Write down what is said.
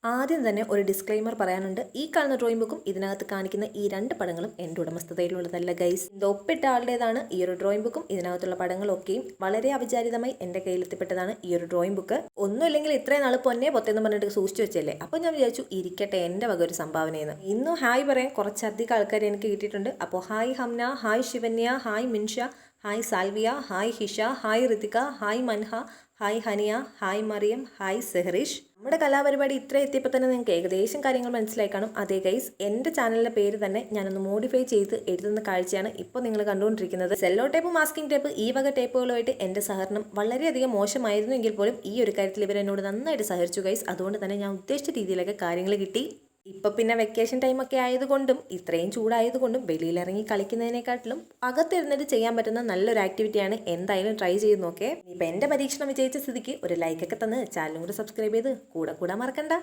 ആദ്യം തന്നെ ഒരു ഡിസ്ക്ലെയിമർ പറയാനുണ്ട്. ഈ കാണുന്ന ഡ്രോയിങ് ബുക്കും ഇതിനകത്ത് കാണിക്കുന്ന ഈ 2 പടങ്ങളും എൻ്റെ ഉടമസ്ഥതയിലുള്ളതല്ല ഗൈസ്. ഇത് ഒപ്പിട്ട ആളുടേതാണ് ഈ ഒരു ഡ്രോയിങ് ബുക്കും ഇതിനകത്തുള്ള പടങ്ങളൊക്കെയും. വളരെ അവിചാരിതമായി എൻ്റെ കയ്യിലെത്തിപ്പെട്ടതാണ് ഈ ഒരു ഡ്രോയിങ് ബുക്ക്. ഒന്നുമില്ലെങ്കിൽ ഇത്രയും നാൾ പൊന്നെ പൊത്തെന്ന് പറഞ്ഞിട്ട് സൂക്ഷിച്ചു വെച്ചല്ലേ. അപ്പോൾ ഞാൻ വിചാരിച്ചു ഇരിക്കട്ടെ എൻ്റെ വക ഒരു സംഭാവനയെന്ന്. ഇന്നും ഹായ് പറയാൻ കുറച്ചധികം ആൾക്കാർ എനിക്ക് കിട്ടിയിട്ടുണ്ട്. അപ്പോൾ hi Hamna, hi Shivanya, hi Minsha, hi Salvia, hi Hisha, hi Rithika, hi Manha, hi Haniya, hi Mariyam, hi Sehrish. നമ്മുടെ കലാപരിപാടി ഇത്ര എത്തിയപ്പോൾ തന്നെ നിങ്ങൾക്ക് ഏകദേശം കാര്യങ്ങൾ മനസ്സിലായി കാണും. അതേ ഗൈസ്, എൻ്റെ ചാനലിൻ്റെ പേര് തന്നെ ഞാനൊന്ന് മോഡിഫൈ ചെയ്ത് എഴുതുന്ന കാഴ്ചയാണ് ഇപ്പോൾ നിങ്ങൾ കണ്ടുകൊണ്ടിരിക്കുന്നത്. സെല്ലോ ടേപ്പ്, മാസ്കിംഗ് ടേപ്പ്, ഈ വക ടേപ്പുകളുമായിട്ട് എൻ്റെ സഹകരണം വളരെയധികം മോശമായിരുന്നു എങ്കിൽ പോലും ഈ ഒരു കാര്യത്തിൽ ഇവർ എന്നോട് നന്നായിട്ട് സഹകരിച്ചു ഗൈസ്. അതുകൊണ്ട് തന്നെ ഞാൻ ഉദ്ദേശിച്ച രീതിയിലൊക്കെ കാര്യങ്ങൾ കിട്ടി. ഇപ്പം പിന്നെ വെക്കേഷൻ ടൈമൊക്കെ ആയതുകൊണ്ടും ഇത്രയും ചൂടായതുകൊണ്ടും വെളിയിലിറങ്ങി കളിക്കുന്നതിനെക്കാട്ടിലും അകത്തിരുന്നിട്ട് ചെയ്യാൻ പറ്റുന്ന നല്ലൊരു ആക്ടിവിറ്റിയാണ്. എന്തായാലും ട്രൈ ചെയ്ത് നോക്കേ. ഇപ്പം എൻ്റെ പരീക്ഷണം വിജയിച്ച സ്ഥിതിക്ക് ഒരു ലൈക്കൊക്കെ തന്ന് ചാനലും കൂടെ സബ്സ്ക്രൈബ് ചെയ്ത് കൂടെ മറക്കണ്ട.